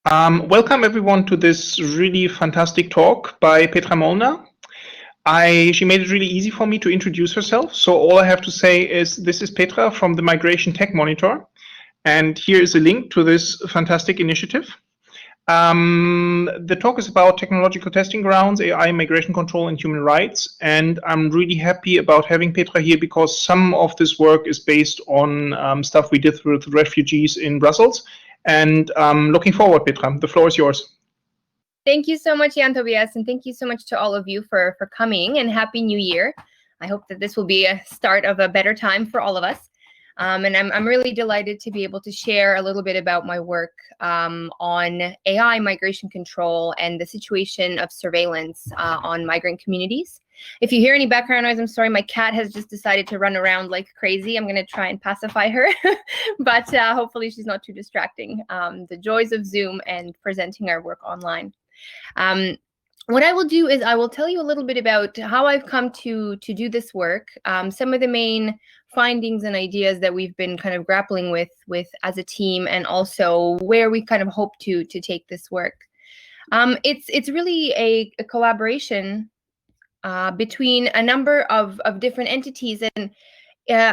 Welcome everyone to this really fantastic talk by Petra Molnar. She made it really easy for me to introduce herself. So all I have to say is this is Petra from the Migration Tech Monitor. And here is a link to this fantastic initiative. The talk is about technological testing grounds, AI, migration control, and human rights. And I'm really happy about having Petra here because some of this work is based on stuff we did with refugees in Brussels. And looking forward, Petra. The floor is yours. Thank you so much, Jan Tobias, and thank you so much to all of you for coming, and Happy New Year. I hope that this will be a start of a better time for all of us. And I'm really delighted to be able to share a little bit about my work on AI migration control and the situation of surveillance on migrant communities. If you hear any background noise, I'm sorry, my cat has just decided to run around like crazy. I'm going to try and pacify her, but hopefully she's not too distracting. The joys of Zoom and presenting our work online. What I will do is I will tell you a little bit about how I've come to do this work, some of the main findings and ideas that we've been kind of grappling with as a team, and also where we kind of hope to take this work. It's really a collaboration between a number of different entities, and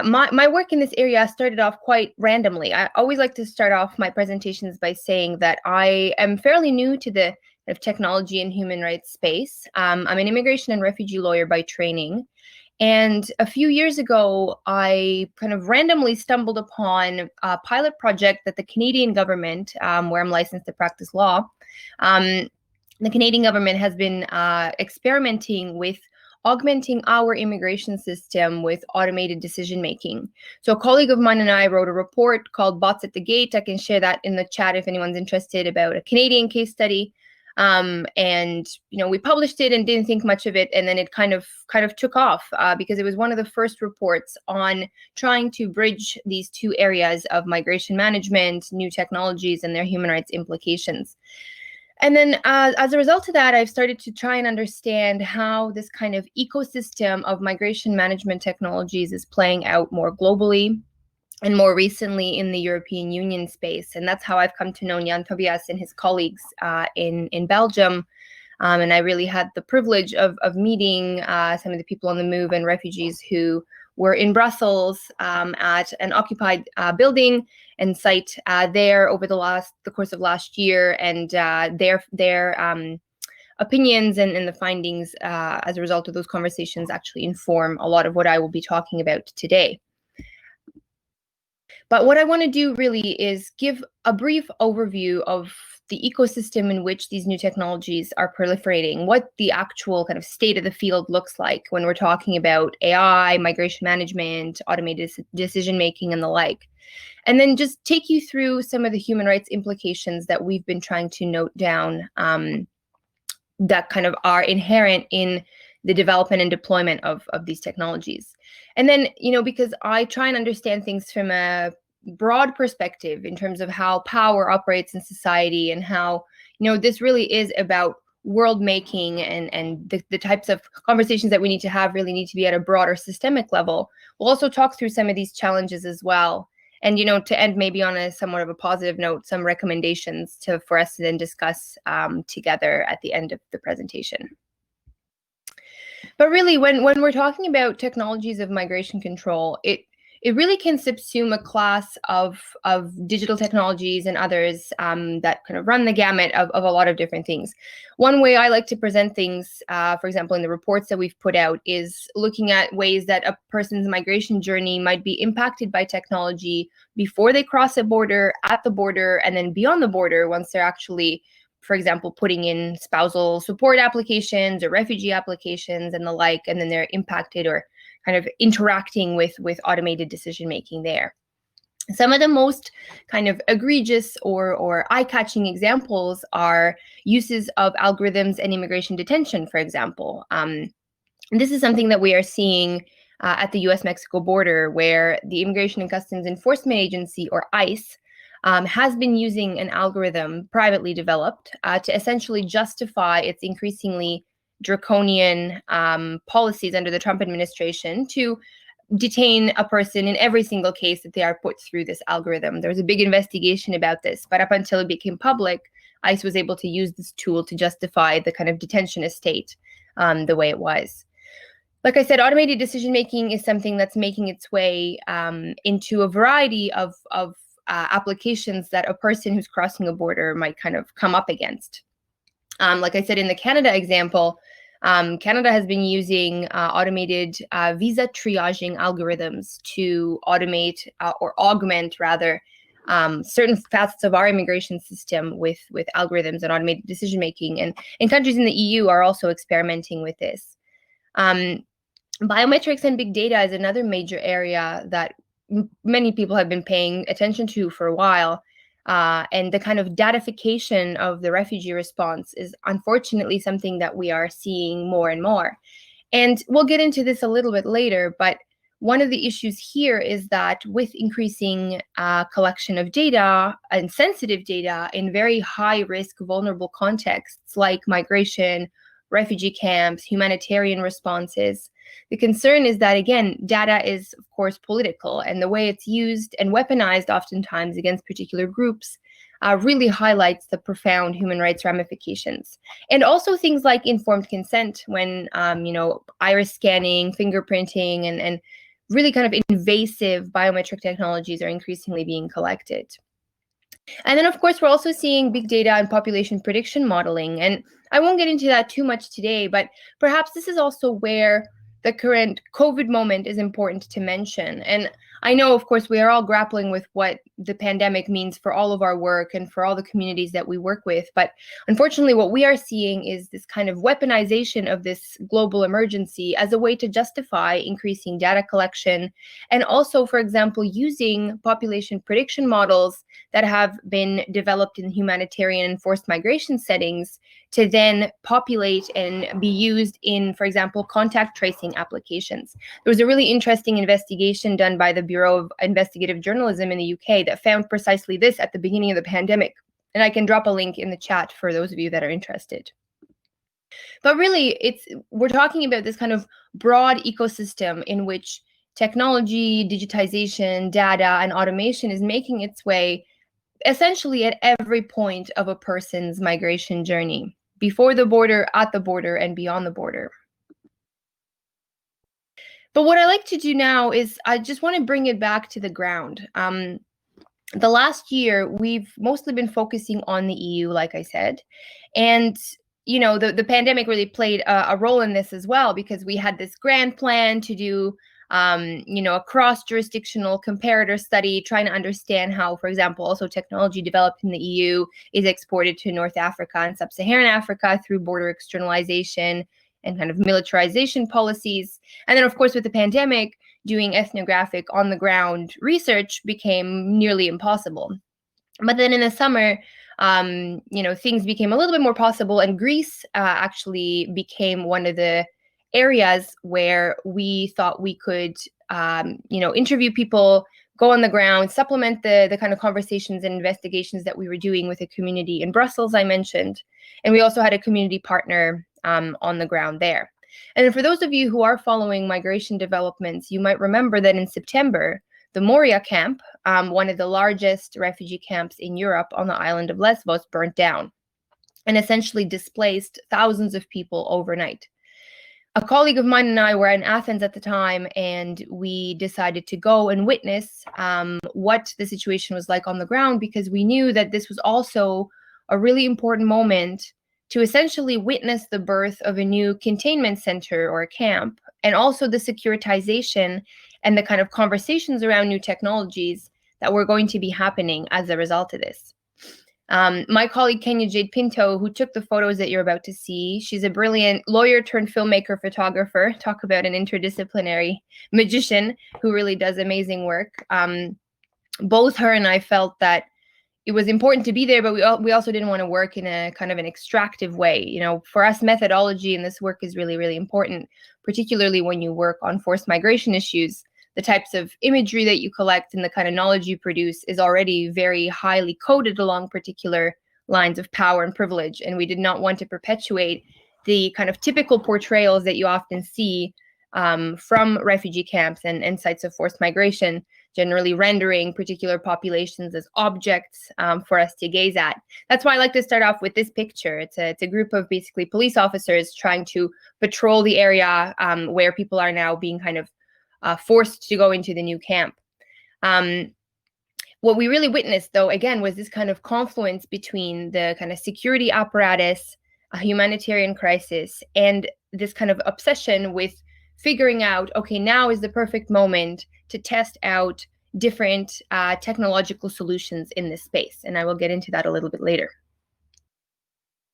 my work in this area started off quite randomly. I always like to start off my presentations by saying that I am fairly new to the technology and human rights space. I'm an immigration and refugee lawyer by training. And a few years ago, I kind of randomly stumbled upon a pilot project that the Canadian government, where I'm licensed to practice law, the Canadian government has been experimenting with augmenting our immigration system with automated decision making. So a colleague of mine and I wrote a report called Bots at the Gate. I can share that in the chat if anyone's interested, about a Canadian case study. And we published it and didn't think much of it, and then it kind of took off because it was one of the first reports on trying to bridge these two areas of migration management, new technologies, and their human rights implications. And then as a result of that, I've started to try and understand how this kind of ecosystem of migration management technologies is playing out more globally, and more recently in the European Union space. And that's how I've come to know Jan Tobias and his colleagues in Belgium. And I really had the privilege of meeting some of the people on the move and refugees who were in Brussels at an occupied building and site there over the course of last year. And their opinions and the findings as a result of those conversations actually inform a lot of what I will be talking about today. But what I want to do really is give a brief overview of the ecosystem in which these new technologies are proliferating, what the actual kind of state of the field looks like when we're talking about AI, migration management, automated decision-making, and the like. And then just take you through some of the human rights implications that we've been trying to note down that kind of are inherent in the development and deployment of these technologies. And then, because I try and understand things from a broad perspective in terms of how power operates in society, and how, this really is about world making, and the types of conversations that we need to have really need to be at a broader systemic level. We'll also talk through some of these challenges as well. And, to end maybe on a somewhat of a positive note, some recommendations for us to then discuss together at the end of the presentation. But really, when we're talking about technologies of migration control, it really can subsume a class of digital technologies and others that kind of run the gamut of a lot of different things. One way I like to present things, for example, in the reports that we've put out, is looking at ways that a person's migration journey might be impacted by technology before they cross a border, at the border, and then beyond the border once they're actually, for example, putting in spousal support applications or refugee applications and the like, and then they're impacted or kind of interacting with automated decision-making there. Some of the most kind of egregious or eye-catching examples are uses of algorithms and immigration detention, for example. And this is something that we are seeing at the US-Mexico border, where the Immigration and Customs Enforcement Agency, or ICE, has been using an algorithm privately developed to essentially justify its increasingly draconian policies under the Trump administration to detain a person in every single case that they are put through this algorithm. There was a big investigation about this, but up until it became public, ICE was able to use this tool to justify the kind of detentionist state the way it was. Like I said, automated decision-making is something that's making its way into a variety of applications that a person who's crossing a border might kind of come up against. Like I said, in the Canada example, Canada has been using automated visa triaging algorithms to automate or augment, rather, certain facets of our immigration system with algorithms and automated decision-making. And countries in the EU are also experimenting with this. Biometrics and big data is another major area that many people have been paying attention to for a while. And the kind of datification of the refugee response is unfortunately something that we are seeing more and more. And we'll get into this a little bit later, but one of the issues here is that with increasing collection of data and sensitive data in very high-risk, vulnerable contexts like migration, refugee camps, humanitarian responses, the concern is that, again, data is, of course, political, and the way it's used and weaponized oftentimes against particular groups really highlights the profound human rights ramifications. And also things like informed consent when, iris scanning, fingerprinting, and really kind of invasive biometric technologies are increasingly being collected. And then, of course, we're also seeing big data and population prediction modeling. And I won't get into that too much today, but perhaps this is also where the current COVID moment is important to mention. And I know, of course, we are all grappling with what the pandemic means for all of our work and for all the communities that we work with. But unfortunately, what we are seeing is this kind of weaponization of this global emergency as a way to justify increasing data collection. And also, for example, using population prediction models that have been developed in humanitarian and forced migration settings to then populate and be used in, for example, contact tracing applications. There was a really interesting investigation done by the Bureau of Investigative Journalism in the UK that found precisely this at the beginning of the pandemic. And I can drop a link in the chat for those of you that are interested. But really, we're talking about this kind of broad ecosystem in which technology, digitization, data, and automation is making its way essentially at every point of a person's migration journey, before the border, at the border, and beyond the border. But what I like to do now is I just want to bring it back to the ground. The last year, we've mostly been focusing on the EU, like I said, and the pandemic really played a role in this as well, because we had this grand plan to do a cross-jurisdictional comparator study, trying to understand how, for example, also technology developed in the EU is exported to North Africa and Sub-Saharan Africa through border externalization and kind of militarization policies. And then, of course, with the pandemic, doing ethnographic on-the-ground research became nearly impossible. But then in the summer, things became a little bit more possible, and Greece actually became one of the areas where we thought we could, interview people, go on the ground, supplement the kind of conversations and investigations that we were doing with a community in Brussels, I mentioned. And we also had a community partner on the ground there. And then for those of you who are following migration developments, you might remember that in September, the Moria camp, one of the largest refugee camps in Europe on the island of Lesbos, burnt down and essentially displaced thousands of people overnight. A colleague of mine and I were in Athens at the time, and we decided to go and witness what the situation was like on the ground, because we knew that this was also a really important moment to essentially witness the birth of a new containment center or a camp, and also the securitization and the kind of conversations around new technologies that were going to be happening as a result of this. My colleague, Kenya Jade Pinto, who took the photos that you're about to see, she's a brilliant lawyer turned filmmaker, photographer. Talk about an interdisciplinary magician who really does amazing work. Both her and I felt that it was important to be there, but we also didn't want to work in a kind of an extractive way. For us, methodology in this work is really, really important, particularly when you work on forced migration issues. The types of imagery that you collect and the kind of knowledge you produce is already very highly coded along particular lines of power and privilege. And we did not want to perpetuate the kind of typical portrayals that you often see from refugee camps and sites of forced migration. generally rendering particular populations as objects for us to gaze at. That's why I like to start off with this picture. It's a group of basically police officers trying to patrol the area where people are now being kind of forced to go into the new camp. What we really witnessed, though, again, was this kind of confluence between the kind of security apparatus, a humanitarian crisis, and this kind of obsession with figuring out, okay, now is the perfect moment to test out different technological solutions in this space. And I will get into that a little bit later.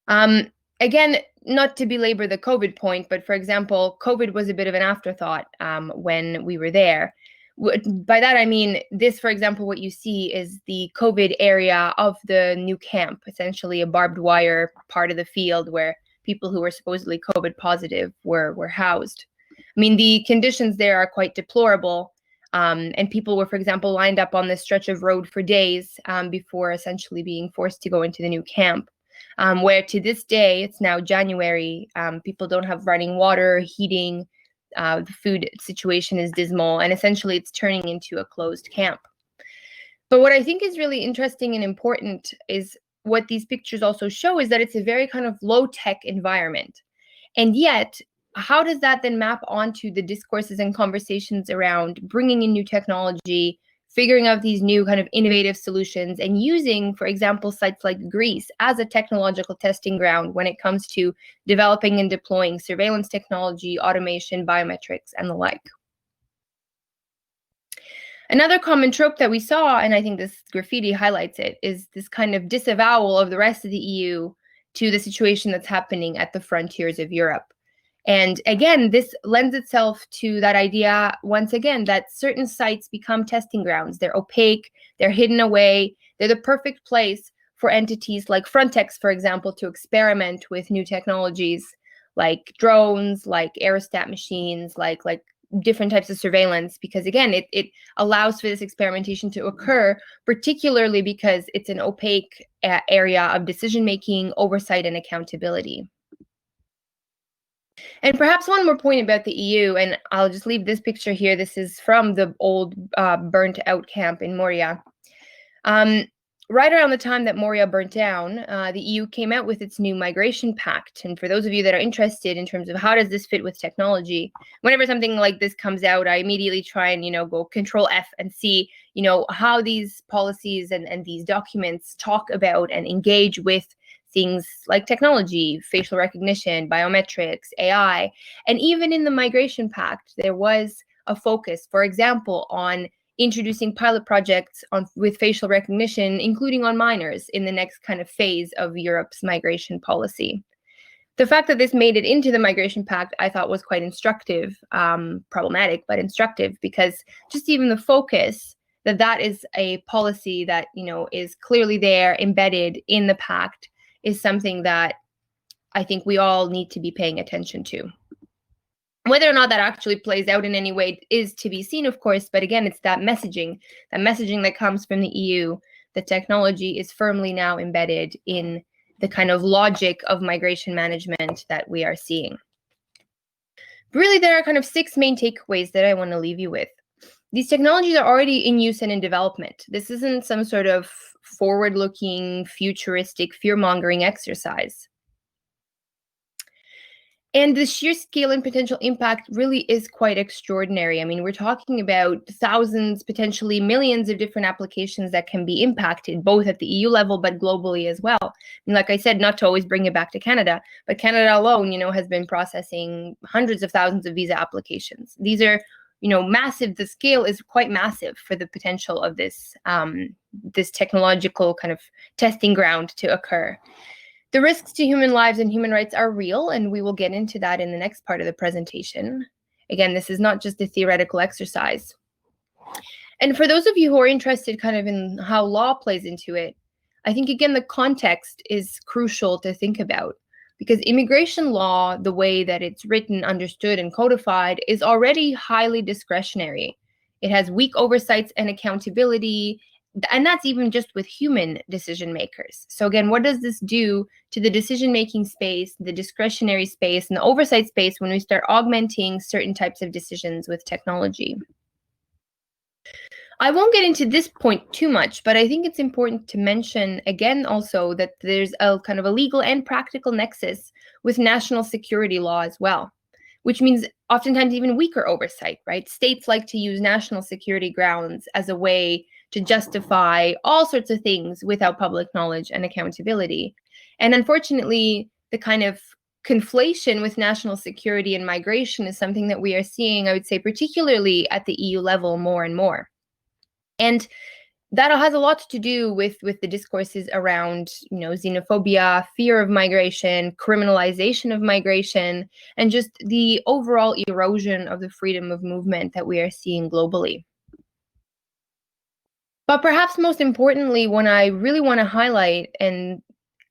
Again, not to belabor the COVID point, but for example, COVID was a bit of an afterthought when we were there. By that, I mean this, for example, what you see is the COVID area of the new camp, essentially a barbed wire part of the field where people who were supposedly COVID positive were housed. I mean, the conditions there are quite deplorable. And people were, for example, lined up on this stretch of road for days before essentially being forced to go into the new camp. Where to this day, it's now January, people don't have running water, heating, the food situation is dismal, and essentially it's turning into a closed camp. But what I think is really interesting and important is what these pictures also show is that it's a very kind of low-tech environment. And yet, how does that then map onto the discourses and conversations around bringing in new technology, figuring out these new kind of innovative solutions, and using, for example, sites like Greece as a technological testing ground when it comes to developing and deploying surveillance technology, automation, biometrics, and the like. Another common trope that we saw, and I think this graffiti highlights it, is this kind of disavowal of the rest of the EU to the situation that's happening at the frontiers of Europe. And again, this lends itself to that idea, once again, that certain sites become testing grounds. They're opaque, they're hidden away, they're the perfect place for entities like Frontex, for example, to experiment with new technologies like drones, like aerostat machines, like different types of surveillance, because again, it allows for this experimentation to occur, particularly because it's an opaque area of decision-making, oversight, and accountability. And perhaps one more point about the EU, and I'll just leave this picture here. This is from the old burnt out camp in Moria. Right around the time that Moria burnt down, the EU came out with its new migration pact. And for those of you that are interested in terms of how does this fit with technology, whenever something like this comes out, I immediately try and, go Control F and see, how these policies and these documents talk about and engage with things like technology, facial recognition, biometrics, AI. And even in the Migration Pact, there was a focus, for example, on introducing pilot projects with facial recognition, including on minors, in the next kind of phase of Europe's migration policy. The fact that this made it into the Migration Pact, I thought was quite instructive, problematic, but instructive, because just even the focus that is a policy that, is clearly there, embedded in the pact, is something that I think we all need to be paying attention to. Whether or not that actually plays out in any way is to be seen, of course, but again, it's that messaging that comes from the EU, that technology is firmly now embedded in the kind of logic of migration management that we are seeing. Really, there are kind of 6 main takeaways that I want to leave you with. These technologies are already in use and in development. This isn't some sort of forward-looking, futuristic, fear-mongering exercise. And the sheer scale and potential impact really is quite extraordinary. I mean, we're talking about thousands, potentially millions of different applications that can be impacted, both at the EU level, but globally as well. And like I said, not to always bring it back to Canada, but Canada alone, has been processing hundreds of thousands of visa applications. These are, massive. The scale is quite massive for the potential of this, this technological kind of testing ground to occur. The risks to human lives and human rights are real, and we will get into that in the next part of the presentation. Again, this is not just a theoretical exercise. And for those of you who are interested kind of in how law plays into it, I think, again, the context is crucial to think about, because immigration law, the way that it's written, understood, and codified, is already highly discretionary. It has weak oversights and accountability, and that's even just with human decision makers. So again, what does this do to the decision-making space, the discretionary space, and the oversight space when we start augmenting certain types of decisions with technology? I won't get into this point too much, but I think it's important to mention again also that there's a kind of a legal and practical nexus with national security law as well, which means oftentimes even weaker oversight, right? States like to use national security grounds as a way to justify all sorts of things without public knowledge and accountability. And unfortunately, the kind of conflation with national security and migration is something that we are seeing, I would say, particularly at the EU level more and more. And that has a lot to do with the discourses around, xenophobia, fear of migration, criminalization of migration, and just the overall erosion of the freedom of movement that we are seeing globally. But perhaps most importantly, what I really want to highlight, and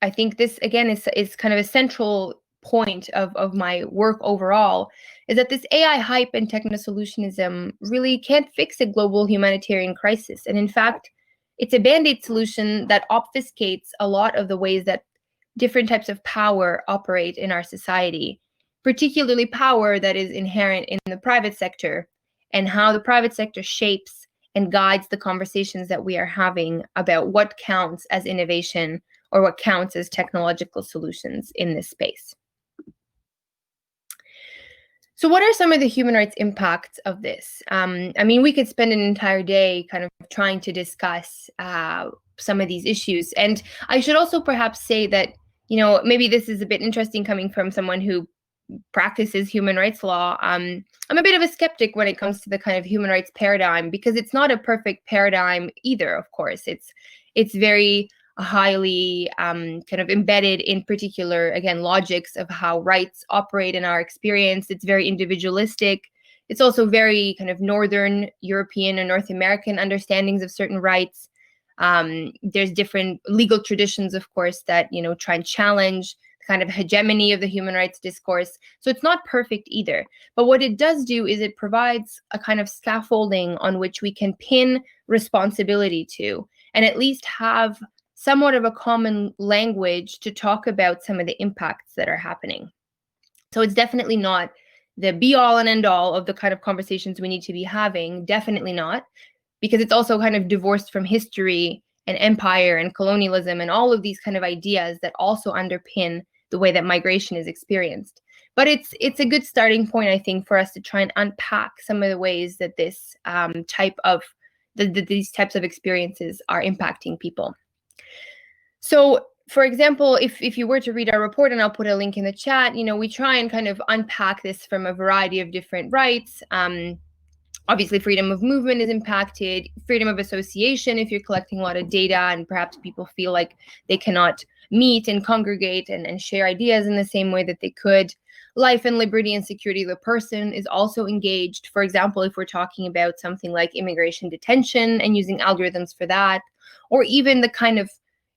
I think this again is kind of a central point of my work overall, is that this AI hype and techno-solutionism really can't fix a global humanitarian crisis. And in fact, it's a band-aid solution that obfuscates a lot of the ways that different types of power operate in our society, particularly power that is inherent in the private sector, and how the private sector shapes and guides the conversations that we are having about what counts as innovation or what counts as technological solutions in this space. So what are some of the human rights impacts of this? I mean, we could spend an entire day kind of trying to discuss some of these issues. And I should also perhaps say that, maybe this is a bit interesting coming from someone who practices human rights law. I'm a bit of a skeptic when it comes to the kind of human rights paradigm, because it's not a perfect paradigm either, of course. It's very highly kind of embedded in particular, again, logics of how rights operate in our experience. It's very individualistic. It's also very kind of Northern European and North American understandings of certain rights. There's different legal traditions, of course, that, try and challenge kind of hegemony of the human rights discourse. So it's not perfect either. But what it does do is it provides a kind of scaffolding on which we can pin responsibility to, and at least have somewhat of a common language to talk about some of the impacts that are happening. So it's definitely not the be all and end all of the kind of conversations we need to be having, definitely not, because it's also kind of divorced from history and empire and colonialism and all of these kind of ideas that also underpin the way that migration is experienced. But it's a good starting point, I think, for us to try and unpack some of the ways that this these types of experiences are impacting people. So, for example, if you were to read our report, and I'll put a link in the chat, we try and kind of unpack this from a variety of different rights. Obviously, freedom of movement is impacted, freedom of association if you're collecting a lot of data and perhaps people feel like they cannot meet and congregate and share ideas in the same way that they could. Life and liberty and security of the person is also engaged. For example, if we're talking about something like immigration detention and using algorithms for that, or even the kind of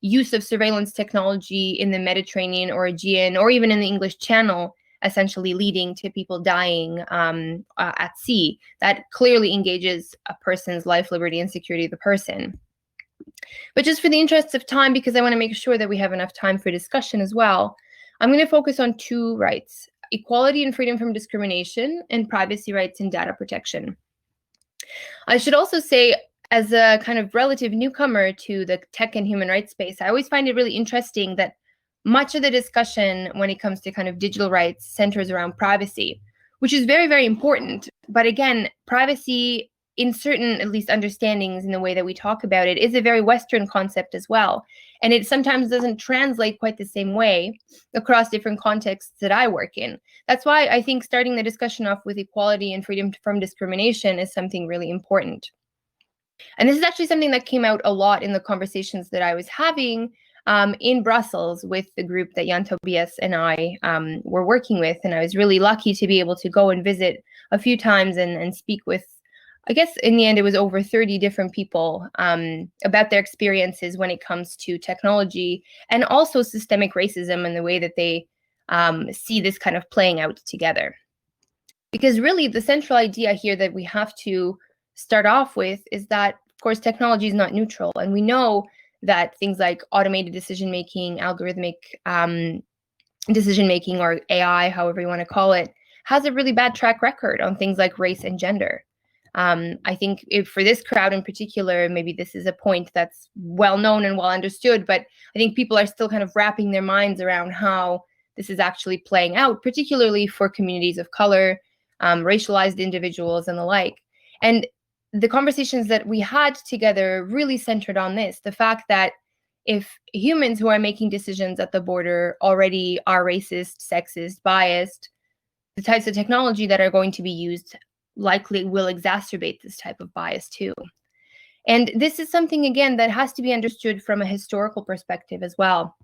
use of surveillance technology in the Mediterranean or Aegean, or even in the English Channel, essentially leading to people dying at sea, that clearly engages a person's life, liberty, and security of the person. But just for the interests of time, because I want to make sure that we have enough time for discussion as well, I'm going to focus on two rights: equality and freedom from discrimination, and privacy rights and data protection. I should also say, as a kind of relative newcomer to the tech and human rights space, I always find it really interesting that much of the discussion when it comes to kind of digital rights centers around privacy, which is very, very important. But again, privacy, in certain, at least, understandings in the way that we talk about it, is a very Western concept as well. And it sometimes doesn't translate quite the same way across different contexts that I work in. That's why I think starting the discussion off with equality and freedom from discrimination is something really important. And this is actually something that came out a lot in the conversations that I was having in Brussels with the group that Jan Tobias and I were working with. And I was really lucky to be able to go and visit a few times and speak with, I guess in the end, it was over 30 different people about their experiences when it comes to technology and also systemic racism and the way that they see this kind of playing out together. Because really the central idea here that we have to start off with is that, of course, technology is not neutral. And we know that things like automated decision-making, algorithmic decision-making, or AI, however you want to call it, has a really bad track record on things like race and gender. I think if for this crowd in particular, maybe this is a point that's well known and well understood, but I think people are still kind of wrapping their minds around how this is actually playing out, particularly for communities of color, racialized individuals, and the like. And the conversations that we had together really centered on this, the fact that if humans who are making decisions at the border already are racist, sexist, biased, the types of technology that are going to be used likely will exacerbate this type of bias too. And this is something, again, that has to be understood from a historical perspective as well.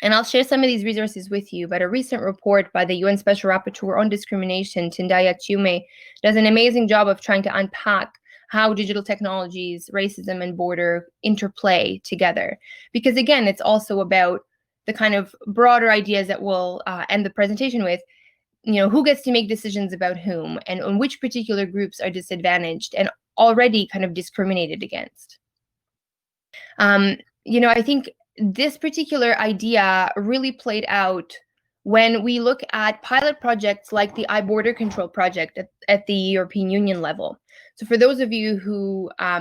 And I'll share some of these resources with you, but a recent report by the UN Special Rapporteur on Discrimination, Tindaya Chiume, does an amazing job of trying to unpack how digital technologies, racism, and border interplay together. Because again, it's also about the kind of broader ideas that we'll end the presentation with. Who gets to make decisions about whom, and which particular groups are disadvantaged and already kind of discriminated against. I think this particular idea really played out when we look at pilot projects like the iBorder Control project at the European Union level. So for those of you who are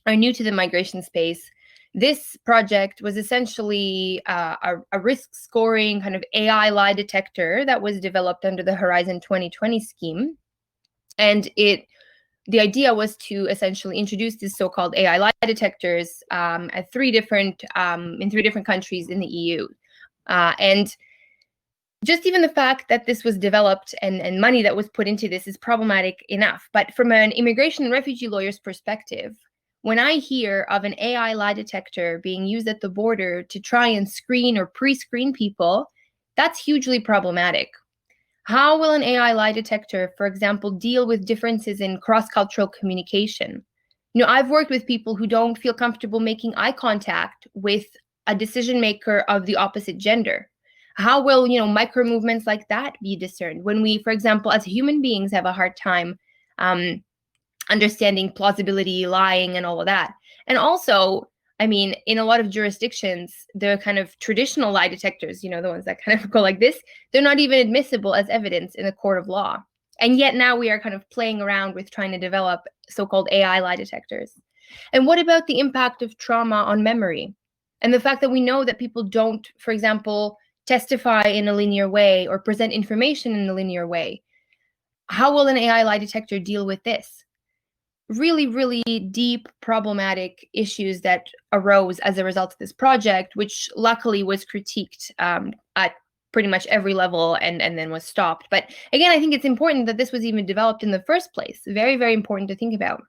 new to the migration space, this project was essentially a risk scoring kind of AI lie detector that was developed under the Horizon 2020 scheme. And the idea was to essentially introduce these so-called AI lie detectors at in three different countries in the EU. And just even the fact that this was developed and money that was put into this is problematic enough. But from an immigration and refugee lawyer's perspective, when I hear of an AI lie detector being used at the border to try and screen or pre-screen people, that's hugely problematic. How will an AI lie detector, for example, deal with differences in cross-cultural communication? I've worked with people who don't feel comfortable making eye contact with a decision maker of the opposite gender. How will, micro movements like that be discerned when we, for example, as human beings have a hard time understanding plausibility, lying, and all of that? And also, in a lot of jurisdictions, the kind of traditional lie detectors, the ones that kind of go like this, they're not even admissible as evidence in a court of law. And yet now we are kind of playing around with trying to develop so-called AI lie detectors. And what about the impact of trauma on memory? And the fact that we know that people don't, for example, testify in a linear way or present information in a linear way. How will an AI lie detector deal with this? Really, really deep, problematic issues that arose as a result of this project, which luckily was critiqued at pretty much every level and then was stopped. But again, I think it's important that this was even developed in the first place. Very, very important to think about.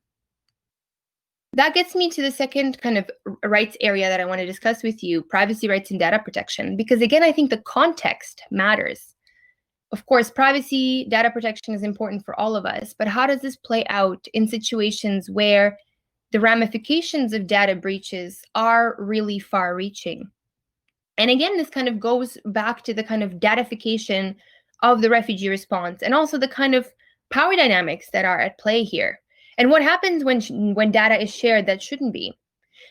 That gets me to the second kind of rights area that I want to discuss with you, privacy rights and data protection, because again, I think the context matters. Of course, privacy, data protection is important for all of us, but how does this play out in situations where the ramifications of data breaches are really far-reaching? And again, this kind of goes back to the kind of datification of the refugee response and also the kind of power dynamics that are at play here. And what happens when data is shared that shouldn't be?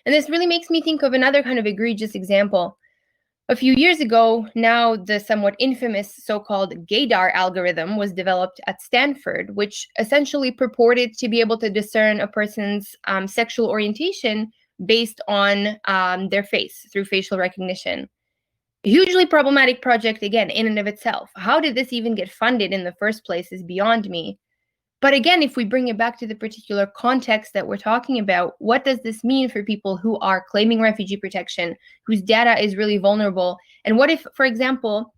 And this really makes me think of another kind of egregious example. A few years ago, now the somewhat infamous so-called gaydar algorithm was developed at Stanford, which essentially purported to be able to discern a person's sexual orientation based on their face through facial recognition. A hugely problematic project, again, in and of itself. How did this even get funded in the first place is beyond me. But again, if we bring it back to the particular context that we're talking about, what does this mean for people who are claiming refugee protection, whose data is really vulnerable? And what if, for example,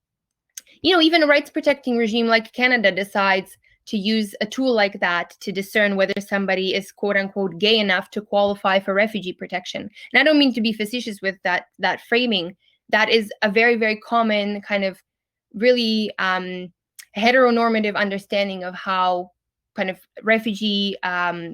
even a rights protecting regime like Canada decides to use a tool like that to discern whether somebody is quote unquote gay enough to qualify for refugee protection? And I don't mean to be facetious with that framing. That is a very, very common kind of really heteronormative understanding of how kind of refugee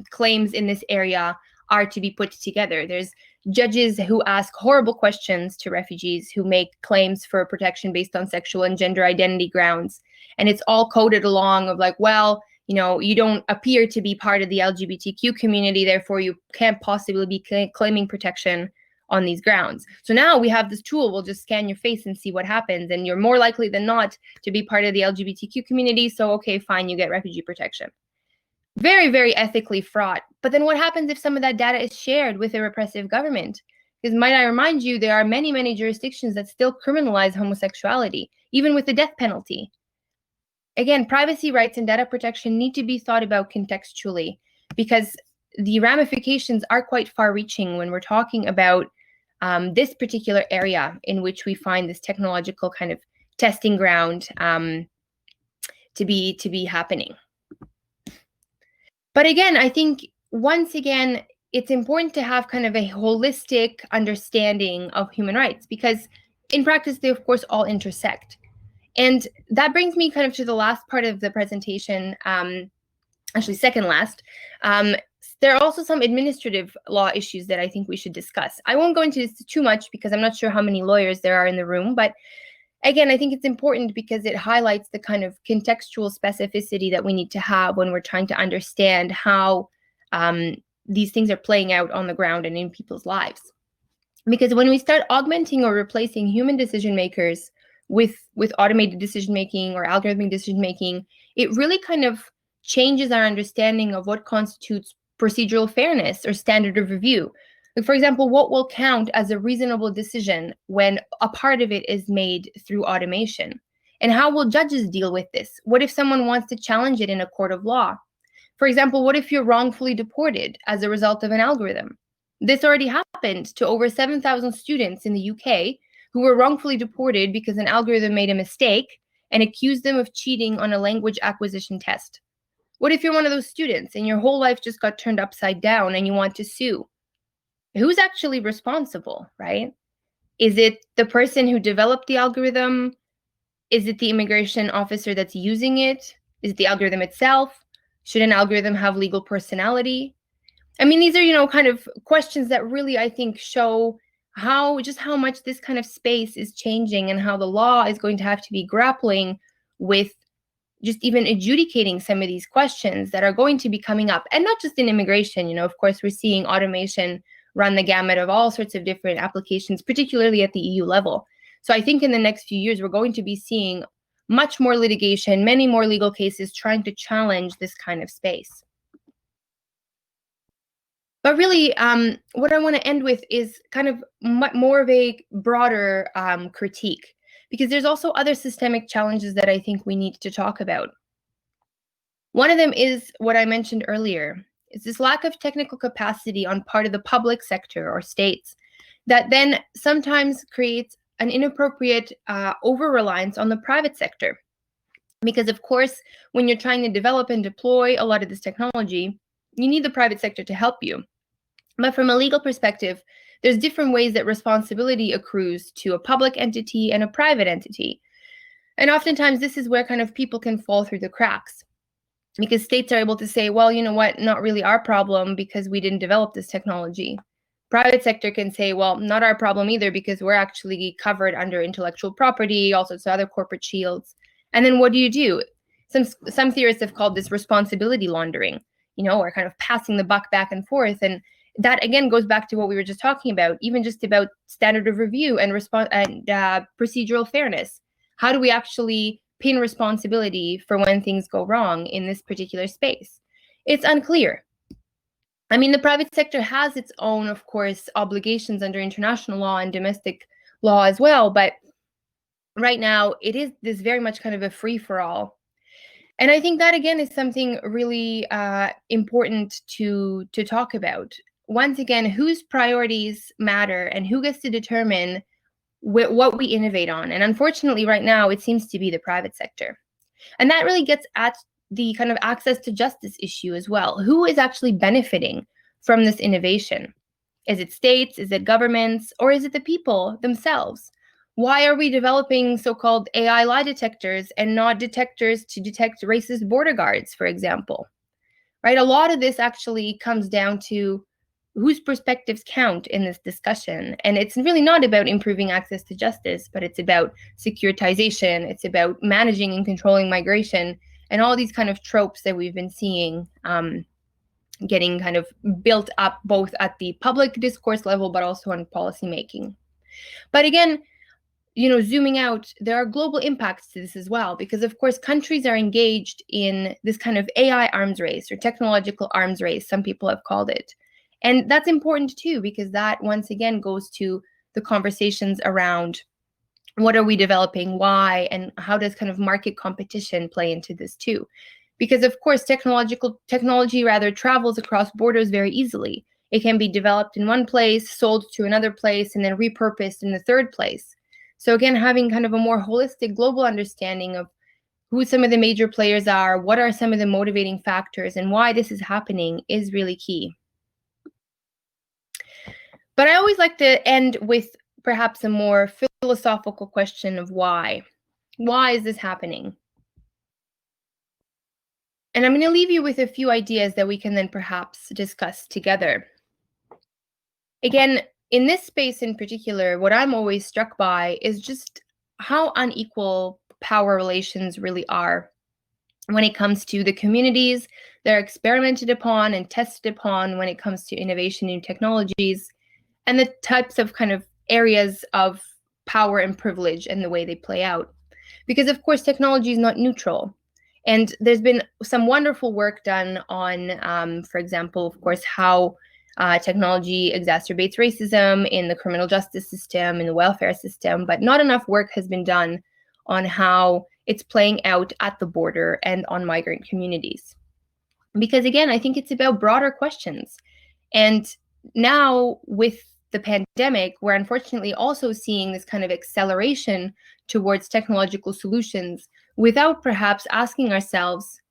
claims in this area are to be put together. There's judges who ask horrible questions to refugees who make claims for protection based on sexual and gender identity grounds. And it's all coded along of like, well, you don't appear to be part of the LGBTQ community, therefore you can't possibly be claiming protection on these grounds. So now we have this tool, we'll just scan your face and see what happens. And you're more likely than not to be part of the LGBTQ community. So, okay, fine, you get refugee protection. very, very ethically fraught. But then what happens if some of that data is shared with a repressive government? Because might I remind you, there are many, many jurisdictions that still criminalize homosexuality, even with the death penalty. Again, privacy rights and data protection need to be thought about contextually, because the ramifications are quite far-reaching when we're talking about this particular area in which we find this technological kind of testing ground to be happening. But again, I think once again, it's important to have kind of a holistic understanding of human rights, because in practice, they of course all intersect. And that brings me kind of to the last part of the presentation, actually second last. There are also some administrative law issues that I think we should discuss. I won't go into this too much because I'm not sure how many lawyers there are in the room, but again, I think it's important because it highlights the kind of contextual specificity that we need to have when we're trying to understand how these things are playing out on the ground and in people's lives. Because when we start augmenting or replacing human decision makers with automated decision making or algorithmic decision making, it really kind of changes our understanding of what constitutes procedural fairness or standard of review. Like, for example, what will count as a reasonable decision when a part of it is made through automation? And how will judges deal with this? What if someone wants to challenge it in a court of law? For example, what if you're wrongfully deported as a result of an algorithm? This already happened to over 7,000 students in the UK who were wrongfully deported because an algorithm made a mistake and accused them of cheating on a language acquisition test. What if you're one of those students and your whole life just got turned upside down and you want to sue? Who's actually responsible, right? Is it the person who developed the algorithm? Is it the immigration officer that's using it? Is it the algorithm itself? Should an algorithm have legal personality? I mean, these are, kind of questions that really, I think, show just how much this kind of space is changing and how the law is going to have to be grappling with just even adjudicating some of these questions that are going to be coming up. And not just in immigration, of course, we're seeing automation run the gamut of all sorts of different applications, particularly at the EU level. So I think in the next few years, we're going to be seeing much more litigation, many more legal cases trying to challenge this kind of space. But really, what I want to end with is kind of more of a broader critique, because there's also other systemic challenges that I think we need to talk about. One of them is what I mentioned earlier. It's this lack of technical capacity on part of the public sector or states that then sometimes creates an inappropriate over-reliance on the private sector. Because of course, when you're trying to develop and deploy a lot of this technology, you need the private sector to help you. But from a legal perspective, there's different ways that responsibility accrues to a public entity and a private entity. And oftentimes this is where kind of people can fall through the cracks, because states are able to say, well, you know what, not really our problem because we didn't develop this technology. Private sector can say, well, not our problem either because we're actually covered under intellectual property, all sorts of other corporate shields. And then what do? Some theorists have called this responsibility laundering, or kind of passing the buck back and forth. And that again goes back to what we were just talking about, even just about standard of review and procedural fairness. How do we actually pin responsibility for when things go wrong in this particular space? It's unclear. I mean, the private sector has its own, of course, obligations under international law and domestic law as well, but right now it is this very much kind of a free-for-all. And I think that, again, is something really important to talk about. Once again, whose priorities matter and who gets to determine what we innovate on. And unfortunately, right now, it seems to be the private sector. And that really gets at the kind of access to justice issue as well. Who is actually benefiting from this innovation? Is it states? Is it governments? Or is it the people themselves? Why are we developing so-called AI lie detectors and not detectors to detect racist border guards, for example? Right? A lot of this actually comes down to whose perspectives count in this discussion. And it's really not about improving access to justice, but it's about securitization. It's about managing and controlling migration and all these kind of tropes that we've been seeing getting kind of built up both at the public discourse level, but also on policy making. But again, zooming out, there are global impacts to this as well, because of course countries are engaged in this kind of AI arms race or technological arms race, some people have called it. And that's important too, because that once again goes to the conversations around what are we developing, why, and how does kind of market competition play into this too? Because of course technology travels across borders very easily. It can be developed in one place, sold to another place, and then repurposed in the third place. So again, having kind of a more holistic global understanding of who some of the major players are, what are some of the motivating factors, and why this is happening is really key. But I always like to end with perhaps a more philosophical question of why. Why is this happening? And I'm going to leave you with a few ideas that we can then perhaps discuss together. Again, in this space in particular, what I'm always struck by is just how unequal power relations really are when it comes to the communities that are experimented upon and tested upon when it comes to innovation in technologies, and the types of kind of areas of power and privilege and the way they play out. Because of course, technology is not neutral. And there's been some wonderful work done on, for example, of course, how technology exacerbates racism in the criminal justice system, in the welfare system, but not enough work has been done on how it's playing out at the border and on migrant communities. Because again, I think it's about broader questions. And now with the pandemic, we're unfortunately also seeing this kind of acceleration towards technological solutions without perhaps asking ourselves,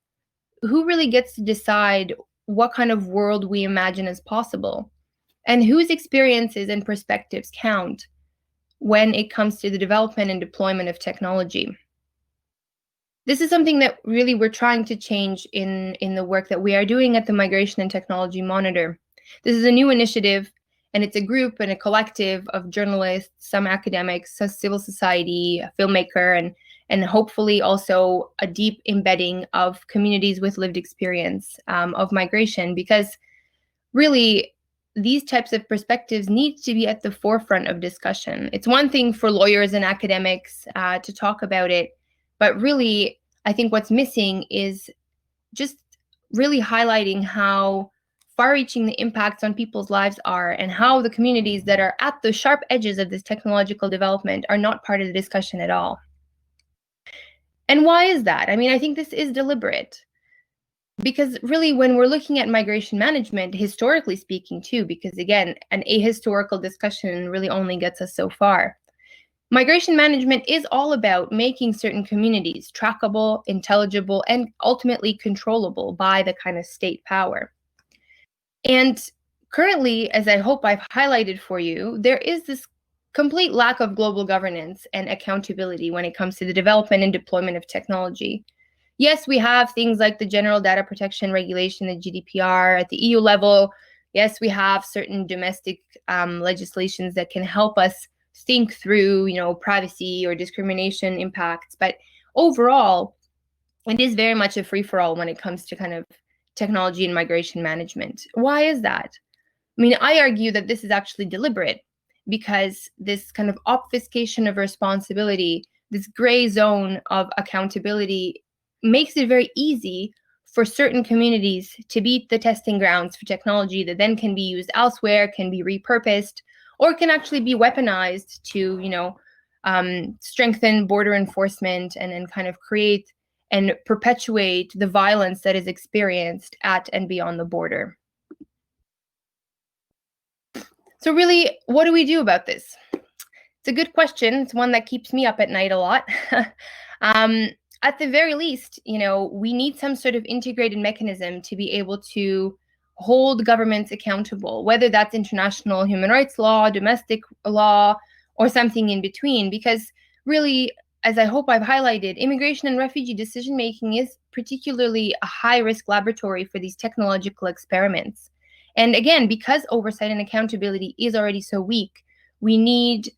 who really gets to decide what kind of world we imagine as possible, and whose experiences and perspectives count when it comes to the development and deployment of technology. This is something that really we're trying to change in the work that we are doing at the Migration and Technology Monitor. This is a new initiative, and it's a group and a collective of journalists, some academics, some civil society, a filmmaker, and hopefully also a deep embedding of communities with lived experience of migration, because really these types of perspectives need to be at the forefront of discussion. It's one thing for lawyers and academics to talk about it, but really I think what's missing is just really highlighting how far-reaching the impacts on people's lives are, and how the communities that are at the sharp edges of this technological development are not part of the discussion at all. And why is that? I mean, I think this is deliberate. Because really, when we're looking at migration management, historically speaking too, because again, an ahistorical discussion really only gets us so far. Migration management is all about making certain communities trackable, intelligible, and ultimately controllable by the kind of state power. And currently, as I hope I've highlighted for you, there is this complete lack of global governance and accountability when it comes to the development and deployment of technology. Yes, we have things like the General Data Protection Regulation, the GDPR at the EU level. Yes, we have certain domestic legislations that can help us think through, privacy or discrimination impacts. But overall, it is very much a free-for-all when it comes to kind of technology and migration management. Why is that? I mean, I argue that this is actually deliberate, because this kind of obfuscation of responsibility, this gray zone of accountability, makes it very easy for certain communities to be the testing grounds for technology that then can be used elsewhere, can be repurposed, or can actually be weaponized to, strengthen border enforcement and kind of create and perpetuate the violence that is experienced at and beyond the border. So really, what do we do about this? It's a good question. It's one that keeps me up at night a lot. At the very least, we need some sort of integrated mechanism to be able to hold governments accountable, whether that's international human rights law, domestic law, or something in between. Because really, as I hope I've highlighted, immigration and refugee decision-making is particularly a high-risk laboratory for these technological experiments. And again, because oversight and accountability is already so weak, we need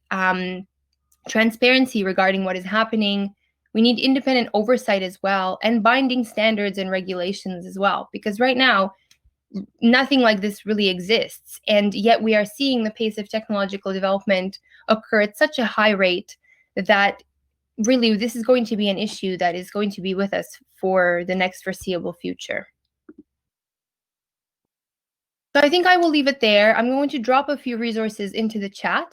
transparency regarding what is happening. We need independent oversight as well, and binding standards and regulations as well, because right now, nothing like this really exists. And yet we are seeing the pace of technological development occur at such a high rate that really this is going to be an issue that is going to be with us for the next foreseeable future. So I think I will leave it there. I'm going to drop a few resources into the chat.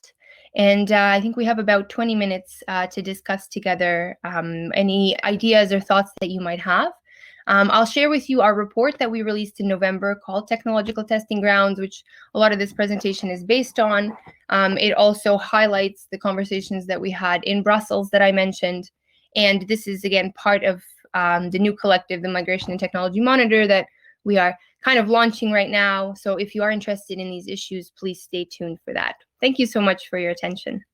And I think we have about 20 minutes to discuss together any ideas or thoughts that you might have. I'll share with you our report that we released in November called Technological Testing Grounds, which a lot of this presentation is based on. It also highlights the conversations that we had in Brussels that I mentioned. And this is, again, part of the new collective, the Migration and Technology Monitor, that we are kind of launching right now. So if you are interested in these issues, please stay tuned for that. Thank you so much for your attention.